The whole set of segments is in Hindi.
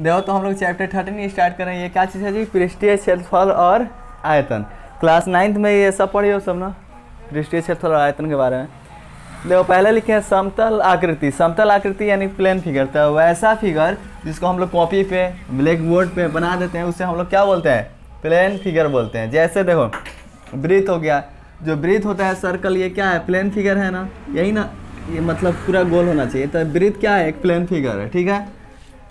देखो तो हम लोग चैप्टर 13 स्टार्ट कर रहे हैं। ये क्या चीज़ है जी? पृष्ठीय क्षेत्रफल और आयतन। क्लास 9th में ये सब पढ़े हो सब ना, पृष्ठीय क्षेत्रफल और आयतन के बारे में। देखो पहले लिखे हैं समतल आकृति। समतल आकृति यानी प्लेन फिगर। तो वैसा फिगर जिसको हम लोग कॉपी पे ब्लैक बोर्ड पे बना देते हैं उसे हम लोग क्या बोलते हैं? प्लेन फिगर बोलते हैं। जैसे देखो वृत्त हो गया, जो वृत्त होता है सर्कल, ये क्या है? प्लेन फिगर है ना, यही ना, ये मतलब पूरा गोल होना चाहिए। तो वृत्त क्या है? एक प्लेन फिगर है, ठीक है।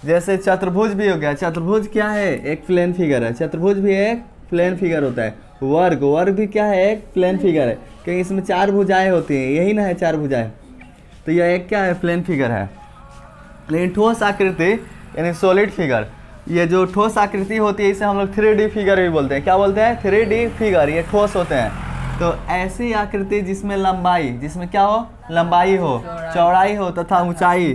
जैसे चतुर्भुज भी हो गया, चतुर्भुज क्या है? एक प्लेन फिगर है। चतुर्भुज भी एक प्लेन फिगर होता है। वर्ग, वर्ग भी क्या है? एक प्लेन फिगर है, क्योंकि इसमें 4 भुजाएं होती हैं, यही ना है 4 भुजाएं। तो यह एक क्या है? प्लेन फिगर है। लेकिन ठोस आकृति यानी सॉलिड फिगर, ये जो ठोस आकृति होती है इसे हम लोग 3D फिगर भी बोलते हैं। क्या बोलते हैं? 3D figure. ये ठोस होते हैं। तो ऐसी आकृति जिसमें लंबाई, जिसमें क्या हो? लंबाई हो, चौड़ाई हो तथा ऊंचाई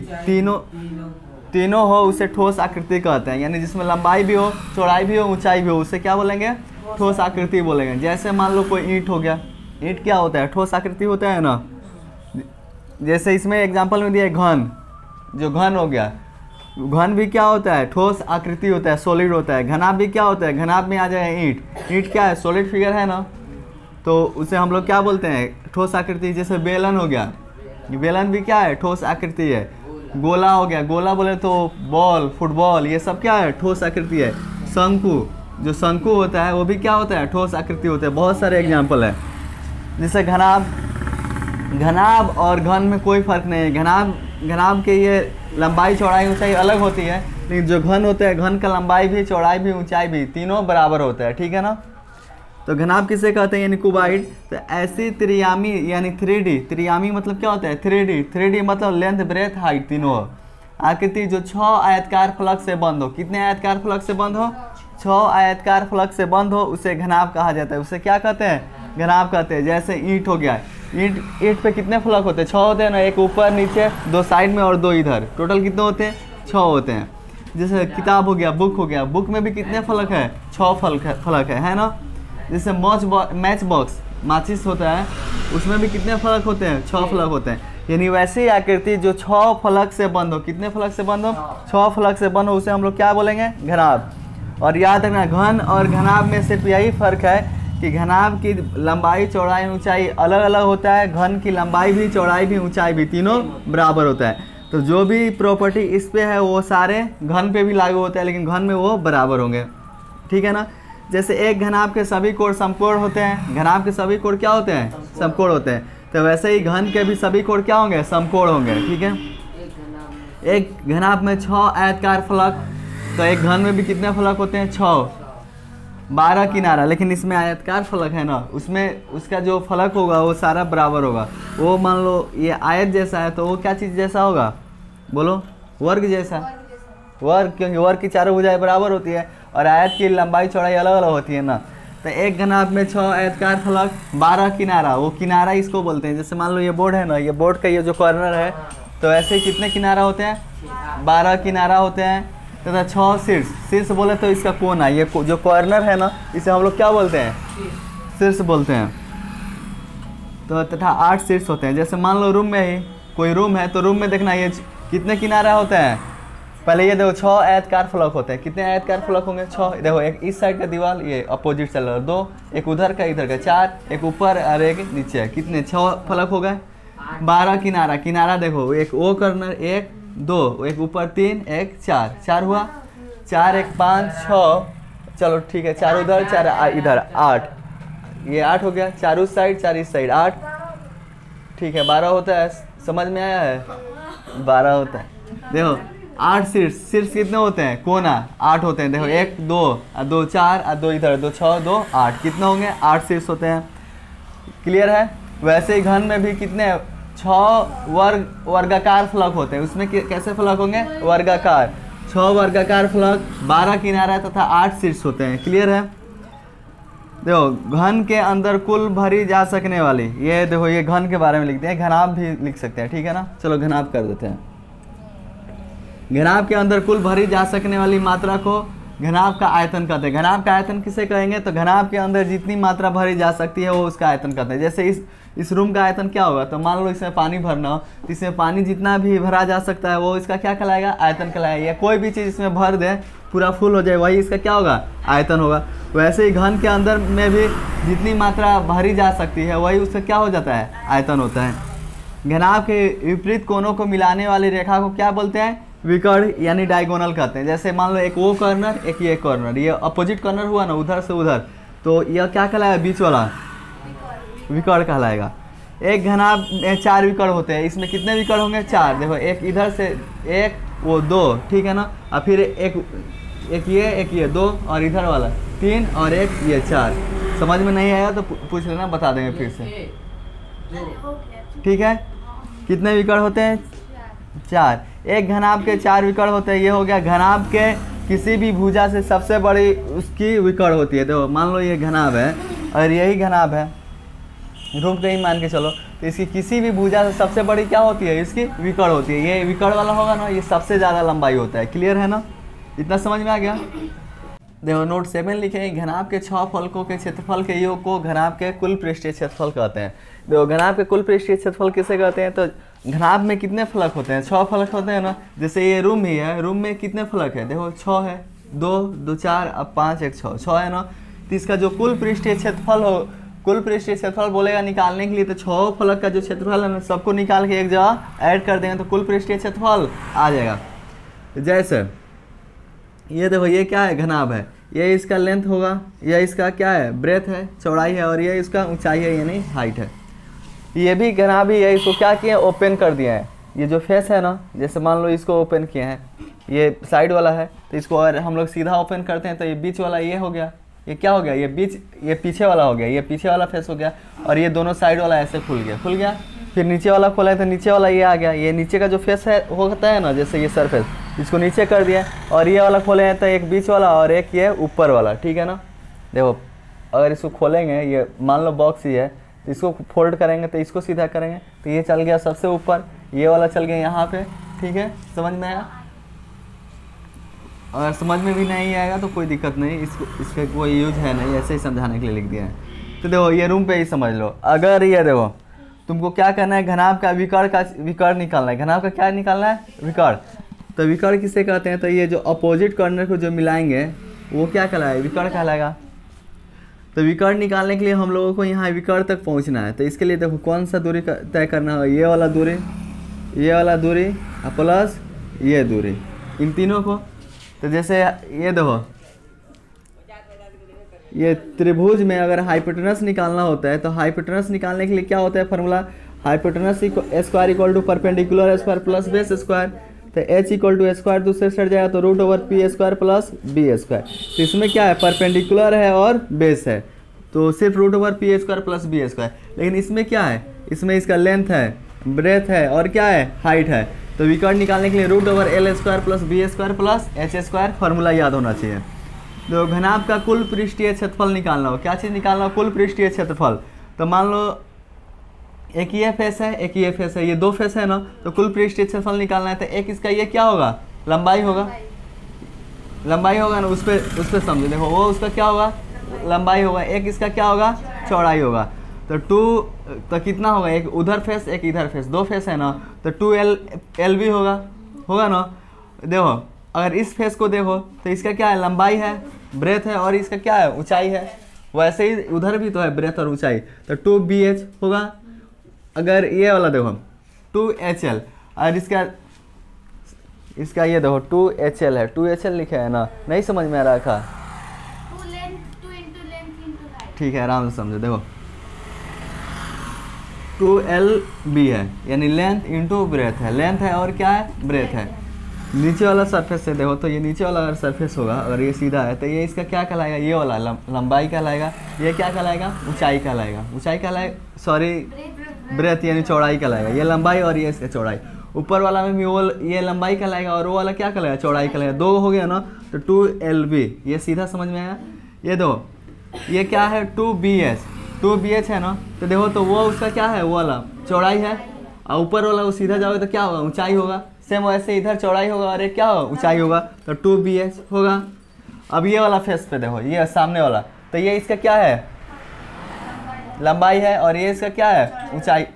तीनों हो, उसे ठोस आकृति कहते हैं। यानी जिसमें लंबाई भी हो, चौड़ाई भी हो, ऊंचाई भी हो, उसे क्या बोलेंगे? ठोस आकृति बोलेंगे। जैसे मान लो कोई ईंट हो गया, ईंट क्या होता है? ठोस आकृति होता है ना। जैसे इसमें एग्जांपल में दिया है घन, जो घन हो गया, घन भी क्या होता है? ठोस आकृति होता है, सॉलिड होता है। घनाभ भी क्या होता है? घनाभ में आ जाए ईंट, ईंट क्या है? सॉलिड फिगर है ना, तो उसे हम लोग क्या बोलते हैं? ठोस आकृति। जैसे बेलन हो गया, बेलन भी क्या है? ठोस आकृति है। गोला हो गया, गोला बोले तो बॉल, फुटबॉल, ये सब क्या है? ठोस आकृति है। शंकु, जो शंकु होता है वो भी क्या होता है? ठोस आकृति होता है। बहुत सारे एग्जाम्पल है। जैसे घनाभ, घनाभ और घन में कोई फर्क नहीं है। घनाभ के ये लंबाई चौड़ाई ऊंचाई अलग होती है, लेकिन जो घन होते हैं, घन का लंबाई भी चौड़ाई भी ऊंचाई भी तीनों बराबर होता है, ठीक है ना। तो घनाभ किसे कहते हैं? यानी क्यूबॉइड। तो ऐसी त्रियामी यानी 3D, त्रियामी मतलब क्या होता है? 3D मतलब लेंथ ब्रेथ हाइट तीनों आकृति जो 6 आयतकार फलक से बंद हो। कितने आयतकार फलक से बंद हो? 6 आयतकार फलक से बंद हो, उसे घनाभ कहा जाता है। उसे क्या कहते हैं? घनाभ कहते हैं। जैसे ईंट हो गया, ईंट पे कितने फलक होते हैं? 6 होते हैं ना, एक ऊपर नीचे, 2 साइड में और 2 इधर। टोटल कितने होते हैं? 6 होते हैं। जैसे किताब हो गया, बुक हो गया, बुक में भी कितने फलक है? 6 फलक है ना। जैसे मैच बॉक्स, माचिस होता है, उसमें भी कितने फलक होते हैं? 6 फलक होते हैं। यानी वैसी आकृति जो 6 फलक से बंद हो। कितने फलक से बंद हो? 6 फलक से बंद हो, उसे हम लोग क्या बोलेंगे? घनाभ। और याद रखना, घन और घनाभ में सिर्फ यही फर्क है कि घनाभ की लंबाई चौड़ाई ऊंचाई अलग अलग होता है, घन की लंबाई भी चौड़ाई भी ऊंचाई भी तीनों बराबर होता है। तो जो भी प्रॉपर्टी इस पे है वो सारे घन पे भी लागू होते हैं, लेकिन घन में वो बराबर होंगे, ठीक है ना। जैसे एक घनाभ के सभी कोण समकोण होते हैं। घनाभ के सभी कोण क्या होते हैं? समकोण होते हैं। तो वैसे ही घन के भी सभी कोण क्या होंगे? समकोण होंगे, ठीक है। एक घनाभ में 6 आयतकार फलक, तो एक घन में भी कितने फलक होते हैं? 6, 12 किनारा। लेकिन इसमें आयतकार फलक है ना, उसमें उसका जो फलक होगा वो सारा बराबर होगा। वो मान लो ये आयत जैसा है, तो वो क्या चीज़ जैसा होगा? बोलो, वर्ग जैसा। वर्ग, क्योंकि वर्ग की चारों भुजाएं बराबर होती है और आयत की लंबाई चौड़ाई अलग अलग होती है ना। तो एक घनाभ में 6 आयतकार फलक, 12 किनारा, वो किनारा इसको बोलते हैं। जैसे मान लो ये बोर्ड है ना, ये बोर्ड का ये जो कॉर्नर है, तो ऐसे कितने किनारा होते हैं? 12 किनारा होते हैं तथा 6 शीर्ष। शीर्ष बोले तो इसका कोना, ये जो कॉर्नर है ना, इसे हम लोग क्या बोलते हैं? शीर्ष बोलते हैं। तो तथा 8 शीर्ष होते हैं। जैसे मान लो रूम में ही कोई रूम है, तो रूम में देखना ये कितने किनारा होते हैं? पहले ये देखो 6 आयतकार फलक होते हैं। कितने आयतकार फलक होंगे? 6। देखो एक इस साइड का दीवार, ये अपोजिट चल रहा है, 2, एक उधर का इधर का 4, एक ऊपर और एक नीचे। कितने? 6 फलक हो गए। 12 किनारा, किनारा देखो, एक ओ कॉर्नर, 1 2, एक ऊपर 3, एक 4, 4 हुआ। 4 1 5 6, चलो ठीक है, 4 उधर 4 इधर, 8, ये 8 हो गया। 4 उस साइड 4 इस साइड, 8, ठीक है। 12 होता है, समझ में आया है? 12 होता है। देखो 8 शीर्ष, शीर्ष कितने होते हैं? कोना 8 होते हैं। देखो 1 2 2 4 2 इधर, 2 6 2 8, कितने होंगे? 8 शीर्ष होते हैं। क्लियर है? वैसे ही घन में भी कितने? 6 वर्गाकार फलक होते हैं। उसमें कैसे फलक होंगे? वर्गाकार। 6 वर्गाकार फलक, 12 किनारा तथा 8 शीर्ष होते हैं। क्लियर है? देखो घन के अंदर कुल भरी जा सकने वाली, ये देखो ये घन के बारे में लिखते हैं, घनाभ भी लिख सकते हैं, ठीक है ना। चलो घनाभ कर देते हैं। घनाभ के अंदर कुल भरी जा सकने वाली मात्रा को घनाभ का आयतन कहते हैं। घनाभ का आयतन किसे कहेंगे? तो घनाभ के अंदर जितनी मात्रा भरी जा सकती है वो उसका आयतन कहते हैं। जैसे इस रूम का आयतन क्या होगा? तो मान लो इसमें पानी भरना हो तो इसमें पानी जितना भी भरा जा सकता है वो इसका क्या कहलाएगा? आयतन कहलाएगा। या कोई भी चीज़ इसमें भर दे पूरा फुल हो जाए वही इसका क्या होगा? आयतन होगा। वैसे ही घन के अंदर में भी जितनी मात्रा भरी जा सकती है वही उसका क्या हो जाता है? आयतन होता है। घनाभ के विपरीत कोनों को मिलाने वाली रेखा को क्या बोलते हैं? विकर्ण यानी डायगोनल कहते हैं। जैसे मान लो एक वो कॉर्नर एक ये कॉर्नर, ये अपोजिट कॉर्नर हुआ ना उधर से उधर, तो यह क्या कहलाएगा? बीच वाला विकर्ण कहलाएगा। एक घनाभ में 4 विकर्ण होते हैं। इसमें कितने विकर्ण होंगे? 4। देखो एक इधर से एक वो 2, ठीक है ना, और फिर एक ये 2 और इधर वाला 3 और एक ये 4। समझ में नहीं आया तो पूछ लेना, बता देंगे फिर से, ठीक है। कितने विकर्ण होते हैं? 4। एक घनाभ के 4 विकर्ण होते हैं। ये हो गया घनाभ के किसी भी भुजा से सबसे बड़ी उसकी विकर्ण होती है। तो मान लो ये घनाभ है और यही घनाभ है, रूप कहीं मान के चलो, तो इसकी किसी भी भुजा से सबसे बड़ी क्या होती है? इसकी विकर्ण होती है। ये विकर्ण वाला होगा ना, ये सबसे ज़्यादा लंबाई होता है। क्लियर है ना? इतना समझ में आ गया? देखो नोट 7 लिखे, घनाभ के 6 फलकों के क्षेत्रफल के योग को घनाभ के कुल पृष्ठीय क्षेत्रफल कहते हैं। देखो घनाभ के कुल पृष्ठीय क्षेत्रफल किसे कहते हैं? तो घनाभ में कितने फलक होते हैं? 6 फलक होते हैं ना। जैसे ये रूम ही है, रूम में कितने फलक है? देखो 6 है, 2 2 4 अब 5 1 6 है ना। तो इसका जो कुल पृष्ठीय क्षेत्रफल हो, कुल पृष्ठीय क्षेत्रफल बोलेगा निकालने के लिए, तो 6 फलक का जो क्षेत्रफल है ना सबको निकाल के एक जगह ऐड कर देंगे तो कुल पृष्ठीय क्षेत्रफल आ जाएगा। जैसे ये देखो ये क्या है? घनाभ है। ये इसका लेंथ होगा, यह इसका क्या है? ब्रेथ है, चौड़ाई है, और ये इसका ऊंचाई है यानी हाइट है। ये भी घनाभ ही है। इसको क्या किया? ओपन कर दिया है। ये जो फेस है ना, जैसे मान लो इसको ओपन किए हैं, ये साइड वाला है, तो इसको अगर हम लोग सीधा ओपन करते हैं तो ये बीच वाला ये हो गया, ये क्या हो गया? ये बीच, ये पीछे वाला हो गया, ये पीछे वाला फेस हो गया, और ये दोनों साइड वाला ऐसे खुल गया। फिर नीचे वाला खोला है तो नीचे वाला ये आ गया। ये नीचे का जो फेस है होता है ना, जैसे ये सरफेस, इसको नीचे कर दिया, और ये वाला खोले हैं तो एक बीच वाला और एक ये ऊपर वाला, ठीक है ना। देखो अगर इसको खोलेंगे, ये मान लो बॉक्स ही है, तो इसको फोल्ड करेंगे तो इसको सीधा करेंगे तो ये चल गया सबसे ऊपर, ये वाला चल गया यहाँ पे, ठीक है। समझ में आया? अगर समझ में भी नहीं आएगा तो कोई दिक्कत नहीं, इसका कोई यूज है नहीं, ऐसे ही समझाने के लिए लिख दिया है। तो देखो ये रूम पे ही समझ लो। अगर ये देखो तुमको क्या करना है? घनाभ का विकर्ण निकालना है। घनाभ का क्या निकालना है? विकर्ण। तो विकर्ण किसे कहते हैं? तो ये जो अपोजिट कॉर्नर को जो मिलाएंगे वो क्या कहलाएगा? विकर्ण कहलाएगा। तो विकर्ण निकालने के लिए हम लोगों को यहाँ विकर्ण तक पहुँचना है। तो इसके लिए देखो कौन सा दूरी तय करना है? ये वाला दूरी प्लस ये दूरी, इन तीनों को। तो जैसे ये देखो, ये त्रिभुज में अगर हाइपोटेनस निकालना होता है तो हाइपोटेनस निकालने के लिए क्या होता है formula? Hypotenuse square equal to perpendicular square plus base square. तो h इक्वल टू स्क्वायर दूसरे से हट जाएगा तो root over p square plus b square. तो इसमें क्या है? परपेंडिकुलर है और बेस है, तो सिर्फ root over p square plus b square. लेकिन इसमें क्या है? इसमें इसका लेंथ है, ब्रेथ है और क्या है? हाइट है। तो विकर्ण निकालने के लिए root over l square plus b square plus h square formula याद होना चाहिए। तो घनाभ का कुल पृष्ठीय क्षेत्रफल निकालना हो, क्या चीज़ निकालना हो? कुल पृष्ठीय क्षेत्रफल। तो मान लो एक ये फेस है, एक ये फेस है, ये 2 फेस है ना, तो कुल पृष्ठीय क्षेत्रफल निकालना है। तो एक इसका ये क्या होगा? लंबाई होगा ना, उस पर समझो। देखो वो उसका क्या होगा? लंबाई होगा। एक इसका क्या होगा? चौड़ाई होगा। तो 2 तो कितना होगा? एक उधर फेस एक इधर फेस, 2 फेस है ना, तो 2l भी होगा ना। देखो अगर इस फेस को देखो तो इसका क्या है? लंबाई है, ब्रेथ है, और इसका क्या है? ऊंचाई है। वैसे ही उधर भी तो है ब्रेथ और ऊंचाई, तो 2bh होगा। अगर ये वाला देखो 2hl, और इसका ये देखो 2hl है, 2hl लिखा है ना, नहीं समझ में आ रहा था? ठीक है, आराम से समझो। देखो 2lb है, यानी लेंथ इंटू ब्रेथ है। लेंथ है और क्या है? ब्रेथ है। नीचे वाला सरफेस से देखो तो ये नीचे वाला अगर सरफेस होगा, अगर ये सीधा है तो ये इसका क्या कहलाएगा? ये वाला लंबाई कहलाएगा। ये क्या कहलाएगा? ऊंचाई कहलाएगा। सॉरी, ब्रेथ यानी चौड़ाई कहलाएगा। ये लंबाई और ये इसका चौड़ाई। ऊपर वाला में भी वो ये लंबाई कहलाएगा और वो वाला क्या कहलाएगा? चौड़ाई कहलाएगा। 2 हो गया ना, तो 2lb, ये सीधा समझ में आया। ये दो, ये क्या है? 2bh है ना, तो देखो तो वो उसका क्या है? वो वाला चौड़ाई है, और ऊपर वाला वो सीधा जाओगे तो क्या होगा? ऊंचाई होगा। सेम वैसे इधर चौड़ाई होगा और एक क्या होगा? ऊंचाई होगा, तो 2bh होगा। अब ये वाला फेस पे देखो, ये सामने वाला, तो ये इसका क्या है, लंबाई है, और ये इसका क्या है, ऊंचाई,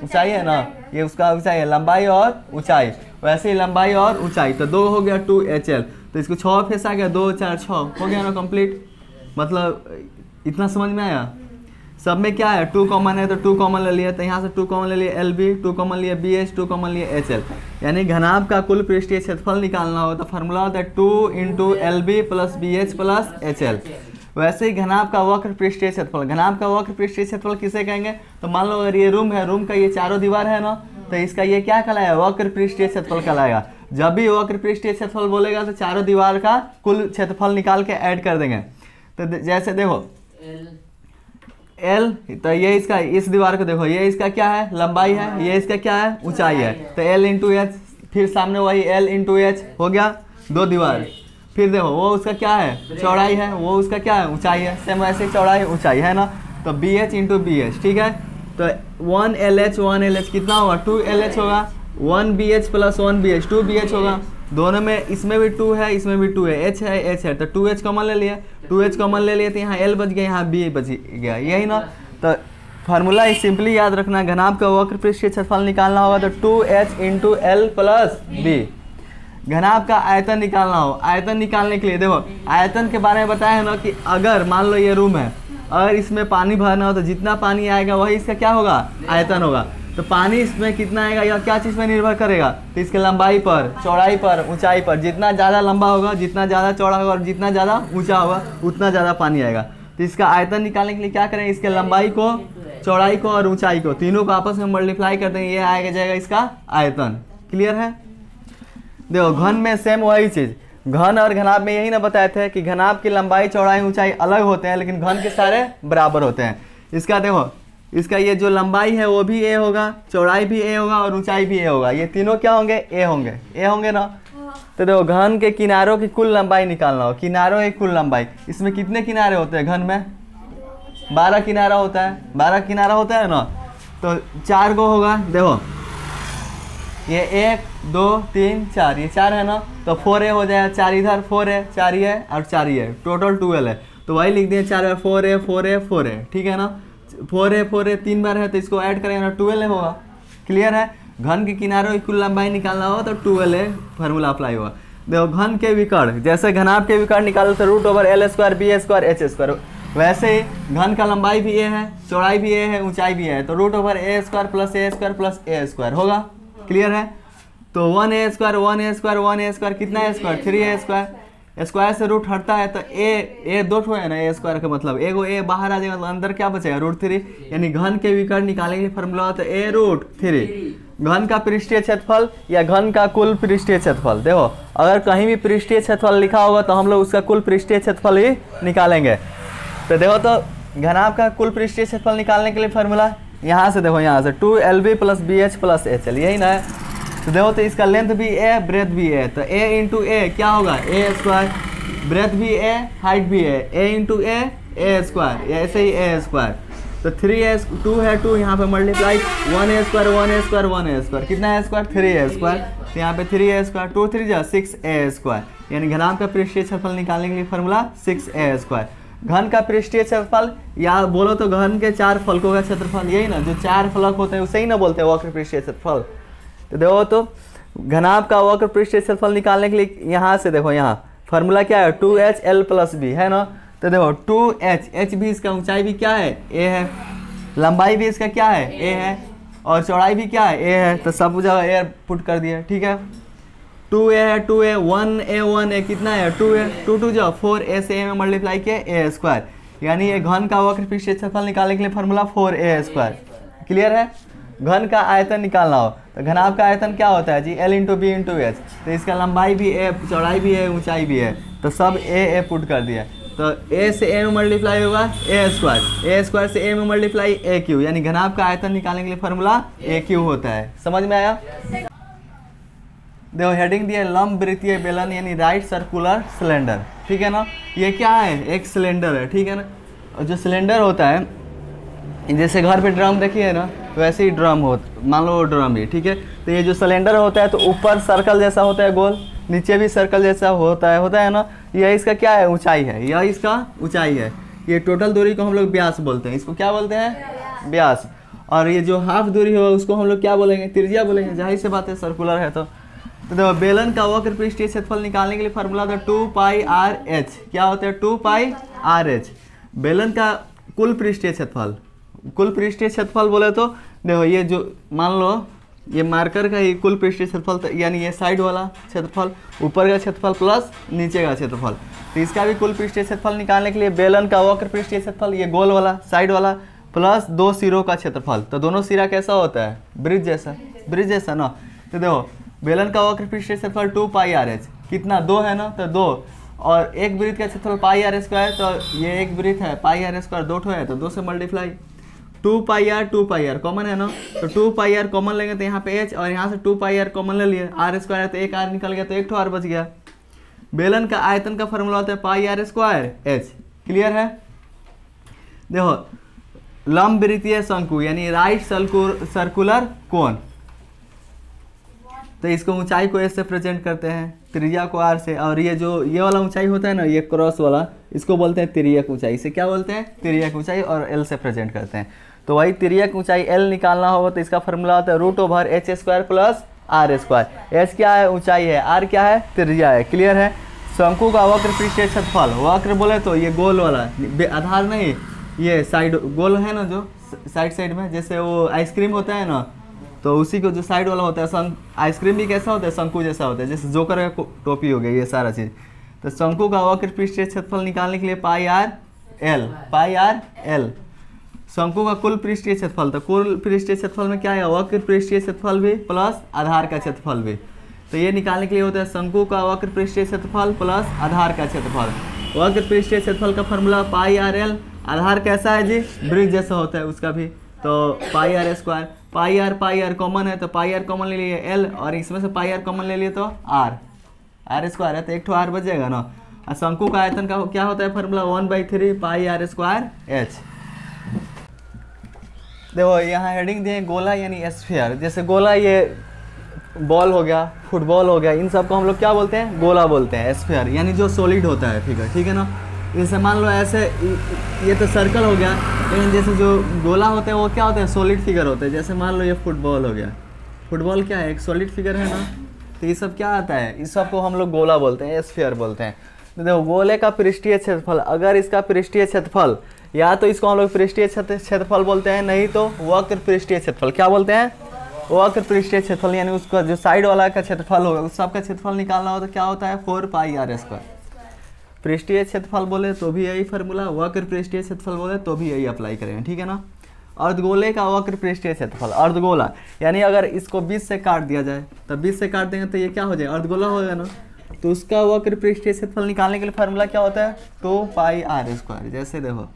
ऊंचाई है ना, ये उसका ऊंचाई है, लंबाई और ऊंचाई। वैसे ही लंबाई और ऊंचाई, तो 2 हो गया 2HL, तो इसको 6 फेस आ गया, 2 4 6 हो गया ना कंप्लीट। मतलब इतना समझ में आया। सब में क्या है, 2 कॉमन है तो 2 कॉमन ले लिया, तो यहाँ से 2 कॉमन ले लिए LB, 2 कॉमन लिए BH, 2 कॉमन लिए HL। यानी घनाभ का कुल पृष्ठीय क्षेत्रफल निकालना हो तो फार्मूला होता है 2 × LB + BH + HL। वैसे ही घनाभ का वक्र पृष्ठीय क्षेत्रफल, घनाभ का वक्र पृष्ठीय क्षेत्रफल किसे कहेंगे, तो मान लो अगर ये रूम है, रूम का ये चारों दीवार है ना, तो इसका ये क्या कहलाएगा, वक्र पृष्ठीय क्षेत्रफल कहलाएगा। जब भी वक्र पृष्ठीय क्षेत्रफल बोलेगा तो चारों दीवार का कुल क्षेत्रफल निकाल के ऐड कर देंगे। तो जैसे देखो L, तो ये इसका, इस दीवार को देखो, ये इसका क्या है, लंबाई है, ये इसका क्या है, ऊंचाई है, तो L × H, फिर सामने वही L × H हो गया 2 दीवार। फिर देखो वो उसका क्या है, चौड़ाई है, वो उसका क्या है, ऊंचाई है, सेम वैसे चौड़ाई ऊंचाई है ना, तो BH × BH, ठीक है। तो 1LH कितना होगा, 2LH होगा, 1BH + 1BH 2BH होगा, दोनों में, इसमें भी 2 है, इसमें भी 2 है, H है, तो 2H कॉमन ले लिए, 2H कॉमन ले लिए, तो यहाँ L बच गया, यहाँ B बच गया, यही ना। तो फार्मूला सिंपली याद रखना, घनाभ का वक्र पृष्ठीय क्षेत्रफल निकालना होगा तो 2H × L + B। घनाभ का आयतन निकालना हो, आयतन निकालने के लिए देखो, आयतन के बारे में बताया है ना कि अगर मान लो ये रूम है, अगर इसमें पानी भरना हो तो जितना पानी आएगा वही इसका क्या होगा, आयतन होगा। तो पानी इसमें कितना आएगा या क्या चीज़ पर निर्भर करेगा, तो इसके लंबाई पर, चौड़ाई पर, ऊंचाई पर। जितना ज़्यादा लंबा होगा, जितना ज़्यादा चौड़ा होगा और जितना ज़्यादा ऊंचा होगा उतना ज़्यादा पानी आएगा। तो इसका आयतन निकालने के लिए क्या करें, इसके लंबाई को, चौड़ाई को और ऊंचाई को, तीनों को आपस में मल्टीप्लाई कर देंगे, ये आएगा जाएगा इसका आयतन। क्लियर है। देखो घन में सेम वही चीज़, घन और घनाभ में यही ना बताए थे कि घनाभ की लंबाई, चौड़ाई, ऊंचाई अलग होते हैं, लेकिन घन के सारे बराबर होते हैं। इसका देखो, इसका ये जो लंबाई है वो भी A होगा, चौड़ाई भी A होगा और ऊंचाई भी A होगा, ये तीनों क्या होंगे, A होंगे ना। तो देखो घन के किनारों की कुल लंबाई निकालना हो, किनारों की कुल लंबाई, इसमें कितने किनारे होते हैं, घन में 12 किनारा होता है, 12 किनारा होता है ना, तो 4 को होगा। देखो ये 1 2 3 4, ये 4 है ना, तो 4A हो जाएगा, 4 इधर, 4 है, 4 ही है और 4 ही है, टोटल 12 है, तो वही लिख दिए 4 4A, ठीक है ना। 4A 3 बार है तो इसको ऐड करेंगे ना, 12A होगा। क्लियर है। घन के किनारों की कुल लंबाई निकालना हो तो 12A फार्मूला अप्लाई होगा। देखो घन के विकर्ण, जैसे घनाभ के विकर्ण निकालो तो √L² BA² H², वैसे ही घन का लंबाई भी A है, चौड़ाई भी A है, ऊंचाई भी है, तो √A² + A² होगा। क्लियर है। तो 1A² कितना है स्क्वायर, 3A², स्क्वायर से रूट हटता है तो ए 2 ठो है ना, A² का मतलब एगो A बाहर आ जाएगा तो अंदर क्या बचेगा, √3। यानी घन के विकर्ण निकालने के फॉर्मूला होता है A√3। घन का पृष्ठीय क्षेत्रफल या घन का कुल पृष्ठीय क्षेत्रफल, देखो अगर कहीं भी पृष्ठीय क्षेत्रफल लिखा होगा तो हम लोग उसका कुल पृष्ठीय क्षेत्रफल ही निकालेंगे। तो देखो, तो घनाभ का कुल पृष्ठीय क्षेत्रफल निकालने के लिए फार्मूला यहाँ से देखो, यहाँ से 2LB + BH + HL, यही ना है। तो देखो, तो इसका लेंथ भी A, ब्रेथ भी A, तो A × A क्या होगा, A², ब्रेथ भी A, हाइट भी A, A × A, ऐसे ही A²। तो 3A 2 है, 2 यहाँ पे मल्टीप्लाई 1A², कितना है स्क्वायर, 3A², तो यहाँ पे 3A², 2 3 जा 6A²। यानी घनाभ का पृष्ठीय क्षेत्रफल निकालने के लिए फार्मूला 6A²। घन का पृष्ठीय क्षेत्रफल या बोलो तो घन के 4 फलकों का क्षेत्रफल, यही ना, जो 4 फलक होते हैं उसे ही ना बोलते हैं वक्र पृष्ठीय क्षेत्रफल। तो देखो, तो घनाभ का वक्र पृष्ठीय क्षेत्रफल निकालने के लिए यहाँ से देखो, यहाँ फार्मूला क्या है, 2HL + B है ना। तो देखो 2H भी, इसका ऊंचाई भी क्या है, A है, लंबाई भी इसका क्या है, A है, और चौड़ाई भी क्या है, A है, तो सब जगह A पुट कर दिया, ठीक है। 2A है, 2A 1A कितना है, 2A, 2 2 जाओ 4A से A में मल्टीप्लाई किया A², यानी ये घन का वक्र पृष्ठीय क्षेत्रफल निकालने के लिए फार्मूला 4A²। क्लियर है। घन का आयतन निकालना हो तो घनाभ का आयतन क्या होता है जी, L × B × H, तो इसका लंबाई भी A, चौड़ाई भी है, ऊंचाई भी है, तो सब A पुट कर दिया। तो A से A में मल्टीप्लाई होगा A² से A में मल्टीप्लाई AQ, यानी घनाभ का आयतन निकालने के लिए फार्मूला AQ होता है। समझ में आया। देखो हेडिंग दिया लंब वृत्तीय बेलन, यानी राइट सर्कुलर सिलेंडर, ठीक है ना। ये क्या है, एक सिलेंडर है, ठीक है ना। और जो सिलेंडर होता है, जैसे घर पे ड्रम देखिए ना, वैसे ही ड्रम हो, मान लो ड्रम ही, ठीक है। तो ये जो सिलेंडर होता है तो ऊपर सर्कल जैसा होता है गोल, नीचे भी सर्कल जैसा होता है ना, यह इसका क्या है, ऊंचाई है, यह इसका ऊंचाई है। ये टोटल दूरी को हम लोग व्यास बोलते हैं, इसको क्या बोलते हैं, व्यास। और ये जो हाफ दूरी होगा उसको हम लोग क्या बोलेंगे, त्रिज्या बोलेंगे। जाहिर सी बात है, सर्कुलर है। तो देखो बेलन का वक्र पृष्ठीय क्षेत्रफल निकालने के लिए फार्मूला था 2πr/h। क्या होता है 2πr/h, बेलन का कुल पृष्ठीय क्षेत्रफल। कुल पृष्ठीय क्षेत्रफल बोले तो देखो ये जो मान लो ये मार्कर का ही कुल पृष्ठीय क्षेत्रफल, यानी ये साइड वाला क्षेत्रफल, ऊपर का क्षेत्रफल प्लस नीचे का क्षेत्रफल। तो इसका भी कुल पृष्ठीय क्षेत्रफल निकालने के लिए बेलन का वक्र पृष्ठीय क्षेत्रफल, ये गोल वाला साइड वाला प्लस 2 सिरों का क्षेत्रफल। तो दोनों सिरा कैसा होता है, ब्रिज जैसा, ब्रिज जैसा ना। तो देखो बेलन का वक्र पृष्ठीय क्षेत्रफल 2πr/h, कितना 2 है ना, तो 2 और एक वृत्त का क्षेत्रफल πr², तो ये एक वृत्त है πr², 2 ठो है तो 2 से मल्टीप्लाई। 2πr कॉमन है ना, तो 2πr कॉमन लेंगे तो यहाँ पे h, और यहाँ से 2πr कॉमन ले लिए, r² है तो एक r निकल गया, तो एक ठो r बच गया। बेलन का आयतन का फॉर्मूला होता है πr²h। क्लियर है। देखो लंब वृत्तीय शंकु यानी राइट सर्कुलर कोन, तो इसको ऊंचाई को s से प्रेजेंट करते हैं, त्रिज्या को r से, और ये जो ये वाला ऊंचाई होता है ना, ये क्रॉस वाला, इसको बोलते हैं तिर्यक ऊंचाई। इसे क्या बोलते हैं, तिर्यक ऊंचाई, और l से प्रेजेंट करते हैं। तो वही तिर्यक ऊंचाई l निकालना होगा तो इसका फॉर्मूला होता है √h² प्लस r²। h क्या है, ऊंचाई है, r क्या है, त्रिज्या है। क्लियर है। शंकु का वक्र पृष्ठीय क्षेत्रफल, वक्र बोले तो ये गोल वाला, आधार नहीं, ये साइड गोल है ना, जो साइड में जैसे वो आइसक्रीम होता है ना, तो उसी को जो साइड वाला होता है, आइसक्रीम भी कैसा होता है, शंकु जैसा होता है, जैसे जोकर का टोपी हो गया, ये सारा चीज़। तो शंकु का वक्र पृष्ठीय क्षेत्रफल निकालने के लिए πr/l। शंकु का कुल पृष्ठीय क्षेत्रफल, तो कुल पृष्ठीय क्षेत्रफल में क्या है, वक्र पृष्ठीय क्षेत्रफल भी प्लस आधार का क्षेत्रफल भी। तो ये निकालने के लिए होता है शंकु का वक्र पृष्ठीय क्षेत्रफल प्लस आधार का क्षेत्रफल। वक्र पृष्ठीय क्षेत्रफल का फॉर्मूला πr/l। आधार कैसा है जी, ब्रिज जैसा होता है उसका भी, तो πr²। πr कॉमन है तो πr कॉमन ले लिए l, और इसमें से πr कॉमन ले लिए तो r² है, तो एक ठो r बच जाएगा ना। और शंकु का आयतन का क्या होता है फॉर्मूला 1/3πr²h। देखो यहाँ हेडिंग दिए गोला यानी स्फीयर। जैसे गोला ये बॉल हो गया, फुटबॉल हो गया, इन सब को हम लोग क्या बोलते हैं, गोला बोलते हैं। स्फीयर यानी जो सॉलिड होता है फिगर, ठीक है ना। जैसे मान लो ऐसे, ये तो सर्कल हो गया, लेकिन जैसे जो गोला होते हैं वो क्या होते हैं, सॉलिड फिगर होते हैं। जैसे मान लो ये फुटबॉल हो गया, फुटबॉल क्या है, एक सॉलिड फिगर है ना। तो ये सब क्या आता है, इस सब को हम लोग गोला बोलते हैं, स्फीयर बोलते हैं। तो देखो गोले का पृष्ठीय क्षेत्रफल, अगर इसका पृष्ठीय क्षेत्रफल, या तो इसको हम लोग पृष्ठीय क्षेत्रफल बोलते हैं, नहीं तो वक्र पृष्ठीय क्षेत्रफल। क्या बोलते हैं, वक्र पृष्ठीय क्षेत्रफल, यानी उसका जो साइड वाला का क्षेत्रफल होगा उस सब का क्षेत्रफल निकालना हो तो क्या होता है 4πr²। पृष्ठीय क्षेत्रफल बोले तो भी यही फार्मूला, वक्र पृष्ठीय क्षेत्रफल बोले तो भी यही अप्लाई करेंगे, ठीक है ना। अर्धगोले का वक्र पृष्ठीय क्षेत्रफल, अर्धगोला यानी अगर इसको 20 से काट दिया जाए, तो 20 से काट देंगे तो ये क्या हो जाए, अर्धगोला होगा ना। तो उसका वक्र पृष्ठीय क्षेत्रफल निकालने के लिए फार्मूला क्या होता है 2πr²। जैसे देखो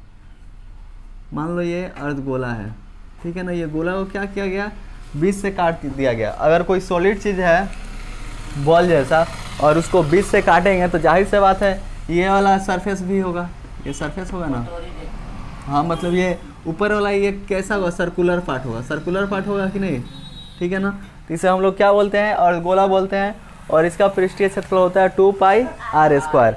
मान लो ये अर्धगोला है, ठीक है ना, ये गोला को क्या किया गया, 20 से काट दिया गया। अगर कोई सॉलिड चीज़ है बॉल जैसा और उसको 20 से काटेंगे तो जाहिर से बात है ये वाला सरफेस भी होगा, ये सरफेस होगा ना। हाँ मतलब ये ऊपर वाला ये कैसा होगा, सर्कुलर पार्ट होगा, सर्कुलर पार्ट होगा कि नहीं, ठीक है ना। तो इसे हम लोग क्या बोलते हैं, अर्धगोला बोलते हैं, और इसका पृष्ठीय क्षेत्रफल होता है 2πr²।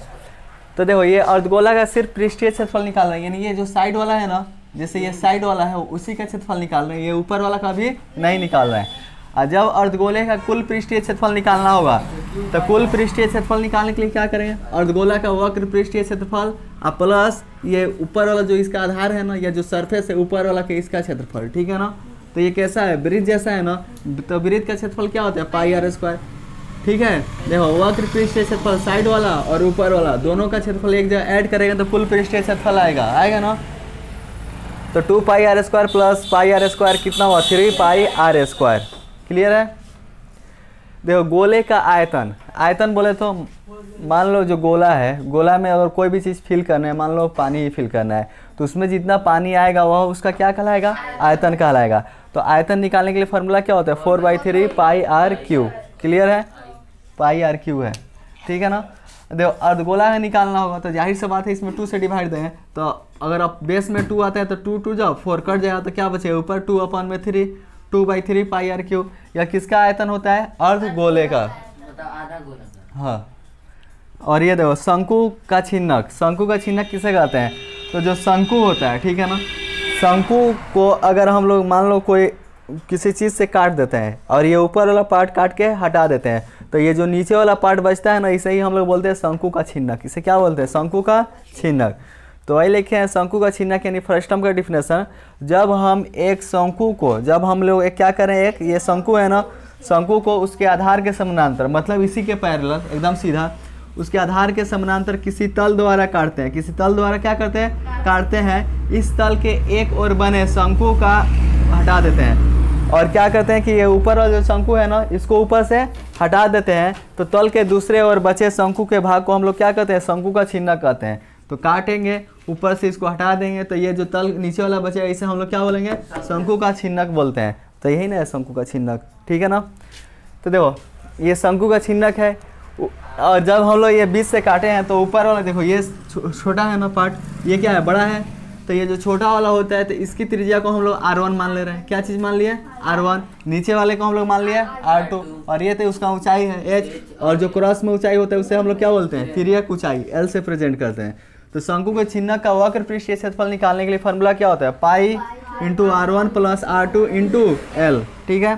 तो देखो ये अर्धगोला का सिर्फ पृष्ठीय क्षेत्रफल निकाल रहे हैं, यानी ये जो साइड वाला है ना, जैसे ये साइड वाला है उसी का क्षेत्रफल निकाल रहे हैं, ये ऊपर वाला का भी नहीं निकाल रहे हैं। और जब अर्धगोले का कुल पृष्ठीय क्षेत्रफल निकालना होगा तो कुल पृष्ठीय क्षेत्रफल निकालने के लिए क्या करेंगे, अर्धगोला का वक्र पृष्ठीय क्षेत्रफल और प्लस ये ऊपर वाला जो इसका आधार है ना, या जो सरफेस है ऊपर वाला के इसका क्षेत्रफल, ठीक है ना। तो ये कैसा है, ब्रिज जैसा है ना, तो ब्रिज का क्षेत्रफल क्या होता है πr², ठीक है। देखो वक्र पृष्ठीय क्षेत्रफल साइड वाला और ऊपर वाला दोनों का क्षेत्रफल एक जगह ऐड करेगा तो कुल पृष्ठीय क्षेत्रफल आएगा ना। तो 2πr² प्लस πr² कितना हुआ, 3πr²। क्लियर है। देखो गोले का आयतन, आयतन बोले तो मान लो जो गोला है, गोला में अगर कोई भी चीज़ फिल करना है, मान लो पानी ही फिल करना है, तो उसमें जितना पानी आएगा वह उसका क्या कहलाएगा, आयतन कहलाएगा। तो आयतन निकालने के लिए फार्मूला क्या होता है 4/3πr³। क्लियर है, πr³ है, ठीक है ना। देखो अर्धगोला है निकालना होगा तो जाहिर से बात है इसमें 2 से डिवाइड दें, तो अगर आप बेस में 2 आता है तो 2 जाओ 4 कट जाएगा तो क्या बचेगा ऊपर 2/3, 2/3πr³। या किसका आयतन होता है, अर्धगोले का, हाँ, और ये देखो शंकु का छिन्नक, शंकु का छिन्नक किसे कहते हैं? तो जो शंकु होता है, ठीक है ना, शंकु को अगर हम लोग मान लो कोई किसी चीज़ से काट देते हैं और ये ऊपर वाला पार्ट काट के हटा देते हैं, तो ये जो नीचे वाला पार्ट बचता है ना, इसे ही हम लोग बोलते हैं शंकु का छिन्नक। इसे क्या बोलते हैं? शंकु का छिन्नक। तो वही लिखे हैं शंकु का छिन्नक यानी फर्स्ट टर्म का डिफिनेशन, जब हम एक शंकु को, जब हम लोग एक क्या करें, एक ये शंकु है ना, शंकु को उसके आधार के समानांतर, मतलब इसी के पैरेलल एकदम सीधा उसके आधार के समानांतर किसी तल द्वारा काटते हैं। किसी तल द्वारा क्या करते हैं? काटते हैं। इस तल के एक ओर बने शंकु का हटा देते हैं और क्या करते हैं कि ये ऊपर वाला जो शंकु है ना, इसको ऊपर से हटा देते हैं, तो तल के दूसरे ओर बचे शंकु के भाग को हम लोग क्या कहते हैं? शंकु का छिन्नक कहते हैं। तो काटेंगे, ऊपर से इसको हटा देंगे, तो ये जो तल नीचे वाला बचेगा इसे हम लोग क्या बोलेंगे? शंकु का छिन्नक बोलते हैं। तो यही ना है शंकु का छिन्नक, ठीक है ना। तो देखो ये शंकु का छिन्नक है, और जब हम लोग ये बीच से काटे हैं तो ऊपर वाला देखो ये छोटा है ना पार्ट, ये क्या है? बड़ा है। तो ये जो छोटा वाला होता है तो इसकी त्रिज्या को हम लोग R1 मान ले रहे हैं। क्या चीज़ मान लिया? R1। नीचे वाले को हम लोग मान लिया R2, और ये तो उसका ऊंचाई है H, और जो क्रॉस में ऊंचाई होता है उसे हम लोग क्या बोलते हैं? तिर्यक ऊंचाई, L से प्रेजेंट करते हैं। तो शंकु के छिन्नक का वक्र पृष्ठीय क्षेत्रफल निकालने के लिए फॉर्मूला क्या होता है? Pi into R1 plus R2 into L, ठीक है।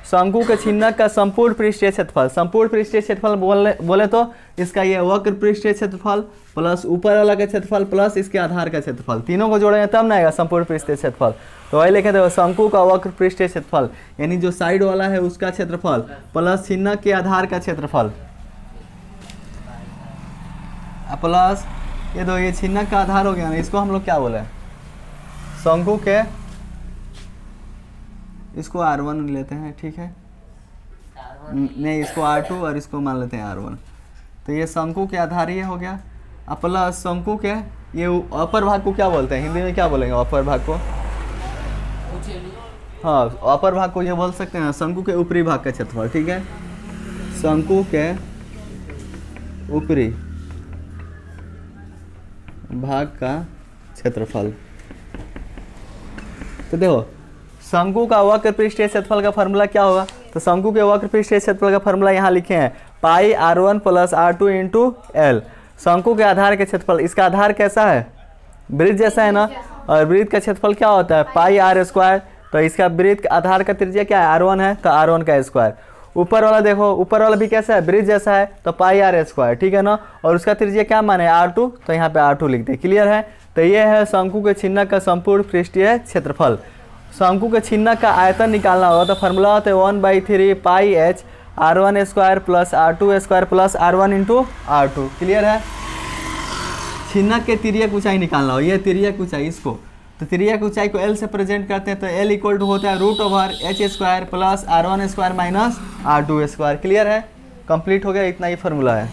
शंकु के छिन्नक का संपूर्ण पृष्ठीय क्षेत्रफल, संपूर्ण पृष्ठीय क्षेत्रफल बोले तो इसका ये वक्र पृष्ठीय क्षेत्रफल प्लस ऊपर वाला का क्षेत्रफल प्लस इसके आधार का क्षेत्रफल, तीनों को जोड़ेंगे तब ना आएगा संपूर्ण पृष्ठीय क्षेत्रफल। तो वही लिखे थे शंकु का वक्र पृष्ठीय क्षेत्रफल यानी जो साइड वाला है उसका क्षेत्रफल प्लस छिन्नक के आधार का क्षेत्रफल प्लस ये दो, ये छिन्नक का आधार हो गया ना, इसको हम लोग क्या बोले? शंकु के, इसको R1 लेते हैं, ठीक है, नहीं इसको R2 और इसको मान लेते हैं R1। तो ये शंकु के आधार ये हो गया, प्लस शंकु के ये अपर भाग को क्या बोलते हैं? हिंदी में क्या बोलेंगे अपर भाग को? हाँ, अपर भाग को ये बोल सकते हैं शंकु के ऊपरी भाग का क्षेत्रफल, ठीक है, शंकु के ऊपरी भाग का क्षेत्रफल। तो देखो शंकु का वक्र पृष्ठीय क्षेत्रफल का फॉर्मूला क्या होगा? तो शंकु के वक्र पृष्ठीय क्षेत्रफल का फॉर्मूला यहाँ लिखे हैं, पाई R1 plus R2 into L। शंकु के आधार के क्षेत्रफल, इसका आधार कैसा है? वृत्त जैसा है ना, और वृत्त का क्षेत्रफल क्या होता है? पाई R स्क्वायर। तो इसका वृत्त का आधार का त्रिज्या क्या है? R1 है, तो R1 का स्क्वायर। ऊपर वाला देखो, ऊपर वाला भी कैसा है? वृत्त जैसा है, तो पाई R स्क्वायर, ठीक है ना, और उसका त्रिज्या क्या माने? R2, तो यहाँ पे R2 लिखते हैं। क्लियर है? तो ये है शंकु के छिन्नक का संपूर्ण पृष्ठीय क्षेत्रफल। शंकु के छिन्नक का आयतन निकालना होगा तो फॉर्मूला होता है 1/3 पाई H R1 square plus R2 square plus R1 into R2। Clear है? छिन्नक के तिर्यक ऊंचाई निकालना हो, ये तिर्यक ऊंचाई, इसको तो तिर्यक ऊंचाई को L से प्रेजेंट करते हैं, तो L इक्वल टू होता है √H square plus R1 square minus R2 square. Clear है? कंप्लीट हो गया, इतना ही फॉर्मूला है।